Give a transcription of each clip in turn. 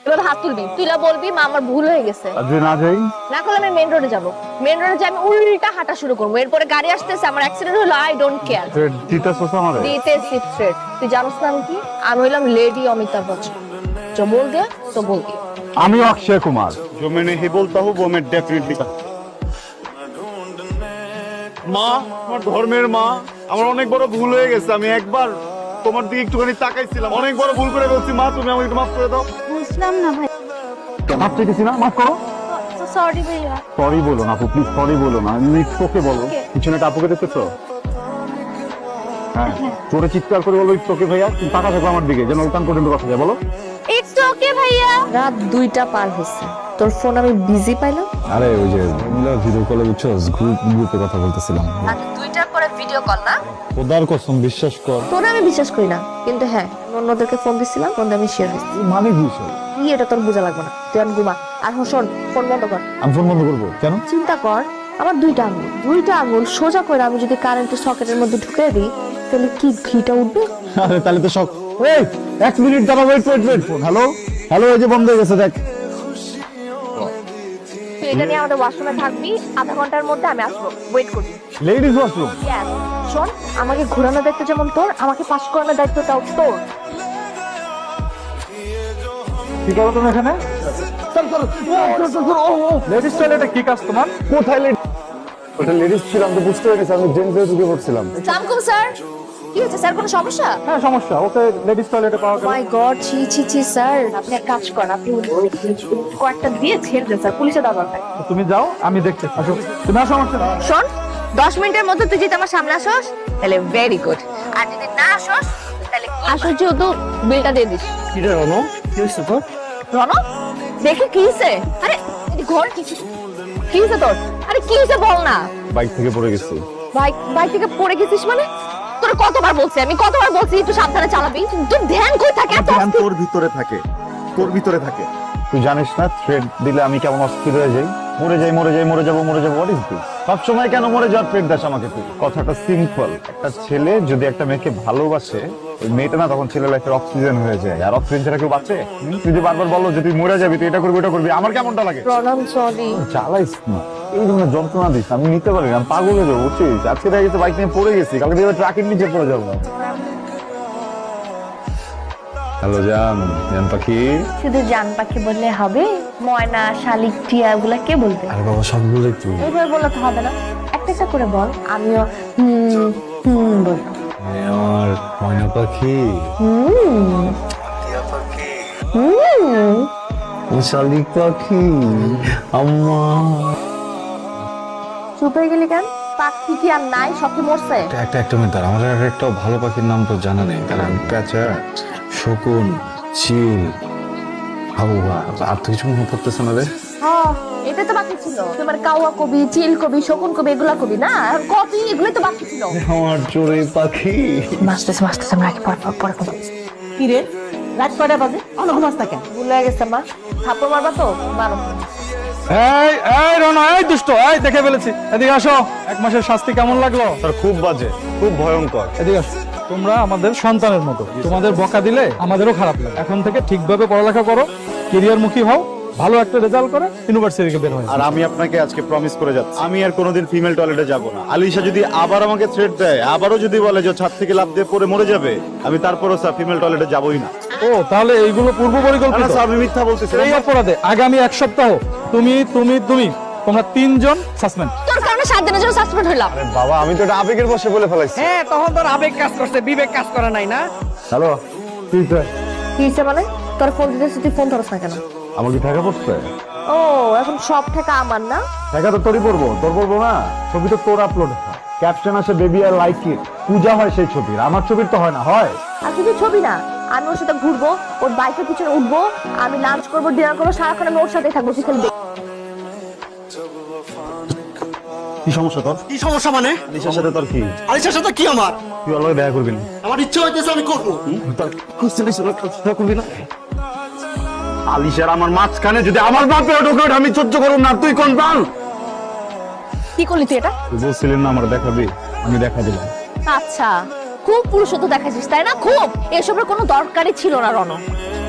এবার হাত তুলবি, তুইলা বলবি মা আমার ভুল হয়ে গেছে। আজকে না যাই না করলে আমি মেইন রোডে যাব। মেইন রোডে যে আমি উল্টা হাঁটা শুরু করবো, এরপরে গাড়ি আসতেছে, আমার অ্যাক্সিডেন্ট হলো, আই ডোন্ট কেয়ার। দিতে সোসা আমারে দিতেছি থ্রেট। তুই জানোস না আমি কি? আমি হইলাম লেডি অমিতাভ বচ্চন। जो बोल गया तो बोल गया। আমি অক্ষয় কুমার जो मैंने ही बोलता हूँ वो मैं डेफिनेटली মা, আমার ধর্মের মা, আমার অনেক বড় ভুল হয়ে গেছে। আমি একবার তোমার দিকে একটুখানি তাকাইছিলাম, অনেক বড় ভুল করে ফেলছি। মা, তুমি আমাকে মাফ করে দাও। বুঝলাম না ভাই। মাফ চাইতেছি না, মাফ করো। সরি ভাইয়া। সরি বলো না আপু, প্লিজ সরি বলো না। তোকে বলো, পিছনে একটা আপুকে দেখতেছো? হ্যাঁ, তোরে চিৎকার করে বলবো তোকে ভাইয়া, তুমি টাকা থাকো আমার দিকে, যেন উল্টান পর্যন্ত কথা যায়। বলো ইটস ওকে ভাইয়া। রাত 2টা পার হয়েছে, তোর ফোন আমি বিজি পাইলাম। আরে ওই যে ভিডিও কলে বুঝছস, গ্রুপে কথা বলতেছিলাম। রাত 2টার পরে ভিডিও কল না? খোদার কসম বিশ্বাস কর, তোরে আমি বিশ্বাস করি না, কিন্তু হ্যাঁ অন্যদেরকে ফোন দিছিলাম, ফোন আমি শেয়ার হয়েছি। মানে বিষয় কি এটা তোর বোঝা লাগবে না, তুই এখন ঘুমা। আর শোন, ফোন বন্ধ কর। আমি ফোন বন্ধ করবো কেন? চিন্তা কর, আমার 2টা আঙুল সোজা করে আমি যদি কারেন্টের সকেটের মধ্যে ঢুকে দিই, তাহলে কি ঘিটা উঠবে? আরে তাহলে তো শখ। এই 1 মিনিট দাঁড়া, ওয়েট ফোন। হ্যালো হ্যালো, এই যে বন্ধ হয়ে গেছে, দেখ। তুই এটা নিয়ে আমাদের ওয়াশরুমে থাকবি, আধা ঘন্টার মধ্যে আমি আসবো, ওয়েট করবি। Ladies washroom? Yes. শোন, আমাকে ঘোরানোর দায়িত্ব যেমন তোর, আমাকে পাস করানোর দায়িত্বটাও তোর। কি করো তুমি এখানে? লেডিস টয়লেটে কি কাজ তোমার? কোথায় লেডিস? ওটা লেডিস ছিল, আমি তো বুঝতে পেরেছি, আমি জেন্টসে ঢুকে পড়ছিলাম। সালামকুম স্যার। কি হয়েছে স্যার, কোনো সমস্যা? হ্যাঁ সমস্যা, ওকে লেডিস টয়লেটে পাওয়া গেল। মাই গড, ছি ছি ছি স্যার, আপনি এক কাজ করেন, আপনি কয়েকটা দিয়ে ছেড়ে দেন স্যার, পুলিশে দাও দরকার। তুমি যাও, আমি দেখতে। আসো, তুমি আসো আমার সাথে। শোন, 10 মিনিটের মধ্যে তুই যদি আমার সামনে আসোস তাহলে ভেরি গুড, আর যদি না আসোস তাহলে আসোস যেহেতু বিলটা দিয়ে দিস। কি রে রনো, কি হয়েছে তোর? রনো, দেখে কি হয়েছে? আরে ঘর কি হয়েছে তোর? আরে কি হয়েছে বল না। বাইক থেকে পড়ে গেছি। বাইক থেকে পড়ে গেছিস মানে? তোর কতবার বলছি আমি, কতবার বলছি একটু সাবধানে চালাবি, তোর ধ্যান কই থাকে এত? ধ্যান তোর ভিতরে থাকে, তোর ভিতরে থাকে। তুই জানিস না থ্রেড দিলে আমি কেমন অস্থির হয়ে যাই, মরে যাবো। What is this? সবসময় কেন মরে যাওয়ার থ্রেড দাস আমাকে তুই? কথাটা সিম্পল, একটা ছেলে যদি একটা মেয়েকে ভালোবাসে, ওই মেয়েটা না তখন ছেলের লাইফের অক্সিজেন হয়ে যায়। আর অক্সিজেন ছাড়া কেউ বাঁচে? তুই যে বারবার বলো যে তুই মরে যাবি, তুই এটা করবি ওটা করবি, আমার কেমনটা লাগে? প্রণাম, সরি। চালাইস না, এই ধরনের যন্ত্রণা দিস, আমি নিতে পারি না, আমি পাগল হয়ে যাবো বুঝছিস। আজকে দেখা গেছে বাইক নিয়ে পড়ে গেছি, কালকে দেখবে ট্রাকের নিচে পড়ে যাবো। হ্যালো জান পাখি। শুধু জান পাখি বললে হবে? ময়না, শালিক, টিয়া এগুলা কে বলবে? আরে বাবা সবগুলোই তুই। এইভাবে বললে তো হবে না, একটা একটা করে বল। আমিও বলবো। আমার ময়না পাখি, শালিক পাখি, আম্মা। চুপ হয়ে গেলি কেন? পাখি কি আর নাই? সব কি মরছে? একটা মিনিট দাঁড়া, আমার আর একটা ভালো পাখির নাম তো জানা নেই। তাহলে প্যাঁচা, শকুন, চিল, হাওয়া, আর তো কিছু মনে পড়তেছে না রে। এটা তো বাকি ছিল। তোমার কাওয়া কবি, চিল কবি, শকুন কবি এগুলা কবি না, কবি এগুলোই তো বাকি ছিল। আমার চোরে পাখি। মাস্টার্স আমরা রাখি, পরে কি রে, রাত কয়টা বাজে? অনেক ঘুমাস কেন? ভুলে গেছে মা, থাপ্পড় মারবা তো মারো। এই রনো, এই দুষ্ট, এই দেখে ফেলেছি, এদিকে আসো। 1 মাসের শাস্তি কেমন লাগলো? স্যার খুব বাজে, খুব ভয়ঙ্কর। এদিকে আসো। তোমরা আমাদের সন্তানের মতো, তোমাদের বকা দিলে আমাদেরও খারাপ লাগে। এখন থেকে ঠিকভাবে পড়ালেখা করো, ক্যারিয়ার মুখী হও, ভালো একটা রেজাল্ট করে ইউনিভার্সিটি থেকে বের হয়। আর আমি আপনাকে আজকে প্রমিস করে যাচ্ছি, আমি আর কোনোদিন ফিমেল টয়লেটে যাব না। আলিশা যদি আবার আমাকে থ্রেট দেয়, আবারও যদি বলে যে ছাদ থেকে লাফ দিয়ে পড়ে মরে যাবে, আমি তারপরও স্যার ফিমেল টয়লেটে যাবই না। ও তাহলে এইগুলো পূর্ব পরিকল্পিত? না স্যার, আমি মিথ্যা বলতেছি। এই অপরাধে আগামী 1 সপ্তাহ তুমি তোমরা 3 জন সাসপেন্ড। তোর কারণে 7 দিনের জন্য সাসপেন্ড হইলাম। আরে বাবা, আমি তো এটা আবেগের বশে বলে ফেলাইছি। হ্যাঁ, তখন তোর আবেগ কাজ করছে, বিবেক কাজ করে নাই না? হ্যালো, কি স্যার? কি হইছে মানে? তোর ফোন দিতেছিস, তুই ফোন ধরছ না কেন? আমার কি টাকা পড়ছে? ও, এখন সব টাকা আমার না? টাকা তো তোরই পড়বো, তোর পড়বো না? ছবি তো তোর আপলোড হয়, ক্যাপশন আসে বেবি আর লাইক ইট, পূজা হয় সেই ছবির, আমার ছবির তো হয় না। হয় আর শুধু ছবি না, আমি ওর সাথে ঘুরবো, ওর বাইকের পিছনে উঠবো, আমি লাঞ্চ করবো, ডিনার করবো, সারাক্ষণ আমি ওর সাথেই থাকবো। কি সমস্যা তোর? কি সমস্যা মানে? আলিশার সাথে তোর কি? আলিশার সাথে কি আমার? তুই ওর লগে দেখা করবি না? আমার ইচ্ছা হইতেছে আমি করবো। তোর কুস্তি করবি না? আলিশার আমার মাঝখানে যদি আমার বাপে ঢোকে, আমি সহ্য করব না। তুই কোন বাল? কি করলি তুই এটা? তুই বলছিলেন না আমার দেখাবি, আমি দেখা দিলাম। আচ্ছা, খুব পুরুষত্ব দেখাচ্ছিস তাই না? খুব। এসবের কোনো দরকারই ছিল না রণ।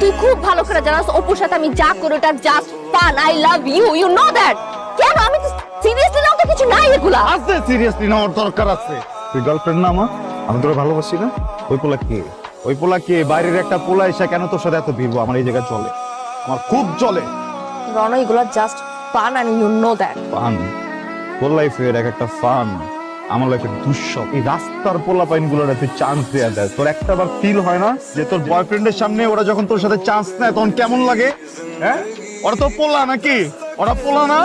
তুই খুব ভালো করে জানাস অপুর সাথে আমি যা করি ওটা just fun. I love you, you know that. কেন আমি তো সিরিয়াসলি নাও, তো কিছু নাই এগুলা। আছে সিরিয়াসলি নেওয়ার দরকার আছে। তুই গার্লফ্রেন্ড না আমার, আমি তোরা ভালোবাসি না। ওই পোলা কে? ওই পোলা কে? বাইরের একটা পোলা এসে কেন তোর সাথে এত ভিড়বো? আমার এই জায়গায় চলে, আমার খুব চলে। রণ, এগুলা just fun and you know that. Fun? তোর লাইফের এক একটা ফান, আমার লাইফের দুঃস্বপ। এই রাস্তার পোলা পাইন গুলোর তুই চান্স দেয়া দেয়, তোর একটা বার ফিল হয় না যে তোর বয়ফ্রেন্ডের সামনে ওরা যখন তোর সাথে চান্স নেয় তখন কেমন লাগে? হ্যাঁ, ওরা তো পোলা নাকি? ওরা পোলা না?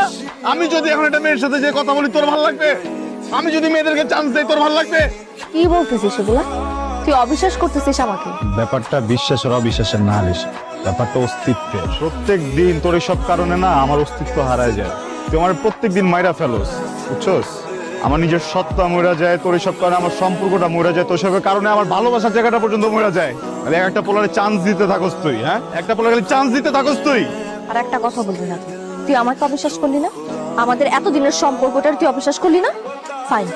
আমি যদি এখন একটা মেয়ের সাথে যে কথা বলি তোর ভালো লাগবে? আমি যদি মেয়েদেরকে চান্স দেই তোর ভালো লাগবে? কি বলতেছিস এগুলা? তুই অবিশ্বাস করতেছিস আমাকে? ব্যাপারটা বিশ্বাসের অবিশ্বাসের না আলিশা, ব্যাপারটা অস্তিত্বের। প্রত্যেক দিন তোর এসব কারণে না আমার অস্তিত্ব হারায় যায়। তুই আমার প্রত্যেক দিন মাইরা ফেলোস, বুঝছস? আমার নিজের সত্তা মরে যায়, তোর এসব কারণে আমার সম্পর্কটা মরে যায়, তোর সবের কারণে আমার ভালোবাসার জায়গাটা পর্যন্ত মরে যায়। আরে একটা পোলারে চান্স দিতে থাকস তুই, হ্যাঁ? একটা পোলারে চান্স দিতে থাকস তুই। আর একটা কথা বলবি না, তুই আমাকে অবিশ্বাস করলি না? আমাদের এতদিনের সম্পর্কটা তুই অবিশ্বাস করলি না? ফাইন,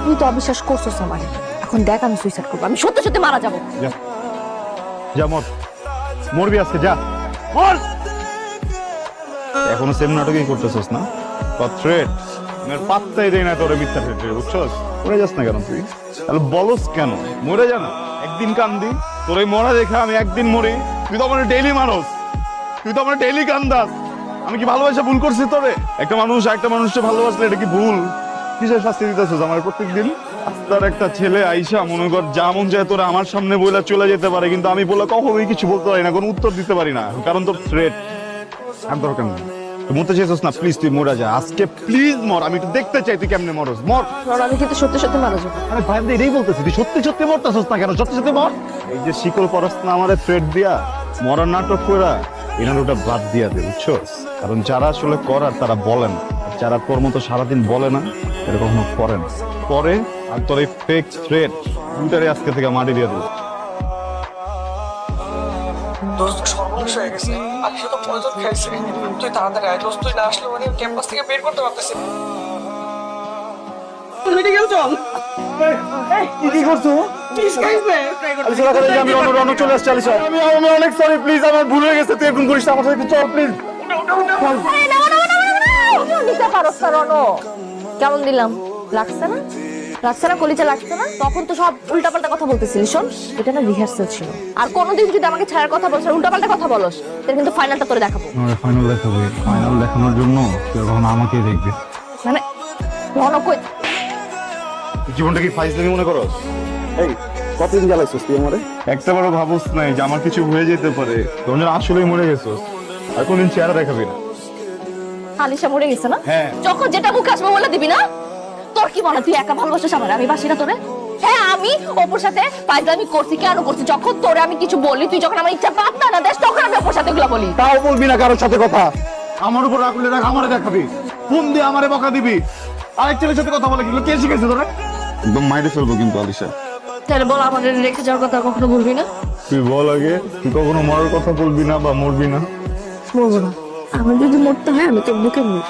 তুই তো অবিশ্বাস করছিস আমাকে। এখন দেখ আমি সুইসাইড করবো, আমি সত্যি সত্যি মারা যাবো। যা যা, মর, মরবি আজকে, যা মর। এখনো সেম নাটকই করতেছস না? থ্রেট আমার পাত্তাই দেয় না তোর মিথ্যা থ্রেট, বুঝছস? মরে যাস না কেন তুই? তাহলে বলস কেন? মরে যা না, একদিন কান্দি। তোর এই মরা দেখে আমি একদিন মরি। তুই তো আমার ডেইলি মানুষ, তুই তো আমার ডেইলি কান্দাস। আমি কি ভালোবাসা ভুল করছি তোরে? একটা মানুষ একটা মানুষকে ভালোবাসলে এটা কি ভুল? কিসের শাস্তি দিতেছস আমার প্রত্যেকদিন? রাস্তার একটা ছেলে আইসা মনে কর যা মন চায় তোরা আমার সামনে বইলা চলে যেতে পারে, কিন্তু আমি বলে কখনোই কিছু বলতে পারি না, কোনো উত্তর দিতে পারি না, কারণ তোর থ্রেট। আর দরকার নেই, তুই মরতে চাইছিস না, প্লিজ তুই মরে যা আজকে, প্লিজ মর। আমি একটু দেখতে চাই তুই কেমনে মরস, মর। রণ, আমি কিন্তু সত্যি সত্যি মারা যাবো। আরে ভাই, আমি এটাই বলতেছি, তুই সত্যি সত্যি মরতেছিস না কেন? সত্যি সত্যি মর। এই যে শিকল পরস না আমারে থ্রেট দিয়া, মরার নাটক কইরা এনার ওটা বাদ দিয়া দে, বুঝছস? কারণ যারা আসলে করার তারা বলেন, যারা তোর মতো সারাদিন বলে না এটা কখনো করে না। পরে আর তোর এই ফেক থ্রেট দুটারে আজকে থেকে মাটি দিয়ে দেবো। দোস্ত সর্বনাশ হয়ে গেছে, আলিশা তো পয়জন খাইছে। তুই তাড়াতাড়ি আয় দোস্ত, তুই না আসলে মানে ক্যাম্পাস থেকে বের করতে পারতেছি না। মেডিকেল চল। কি করছো? প্লিজ গাইস বে আমি রণ চলে আসছি। আলিশা, আমি অনেক সরি, প্লিজ আমার ভুল হয়ে গেছে, তুই এরকম করিস না, আমার সাথে একটু চল প্লিজ। নিতে পারো রণ। কেমন দিলাম? লাগছে না? লাগছে না? কলিজা লাগছে না? তখন তো সব উল্টাপাল্টা কথা বলতেছিলি। শোন, এটা না রিহার্সাল ছিল, আর কোনোদিন যদি আমাকে ছাড়ার কথা বলছ, উল্টাপাল্টা কথা বলস, তাহলে কিন্তু ফাইনালটা তোরে দেখাবো। ফাইনাল দেখাবো, ফাইনাল দেখানোর জন্য তুই এখন আমাকেই দেখবি। মানে রণ কই? জীবনটা কি ফাইজলামি মনে করস? এই কতদিন জ্বালাইছিস তুই আমারে? একটা বারো ভাবস নাই যে আমার কিছু হয়ে যেতে পারে, তখন যেন আসলেই মরে গেছস। আর কোনদিন চেহারা দেখাবি না। আলিশা মরে গেছে না? হ্যাঁ। যখন যেটা মুখে আসবে বলে দিবি না? তোর কি মনে তুই একা ভালোবাসিস আমার, আমি বাসি না তোরে? হ্যাঁ, আমি অপুর সাথে ফাইজলামি করছি, কেন করছি? যখন তোরে আমি কিছু বলি, তুই যখন আমার ইচ্ছা পাত না দেশ, তখন আমি অপুর সাথে এগুলো বলি। তাও বলবি না কারোর সাথে কথা? আমার উপর রাখলে রাখ, আমারে দেখাবি, ফোন দিয়ে আমারে বকা দিবি। আরেক ছেলের সাথে কথা বলে গেল, কে শিখেছে তোরা? একদম মাইরে ফেলবো কিন্তু আলিশা। তাহলে বল, আমাদের রেখে যাওয়ার কথা কখনো বলবি না? তুই বল আগে, তুই কখনো মরার কথা বলবি না বা মরবি না? বলবো না। আমার যদি মরতে হয় আমি তোর বুকে মরি।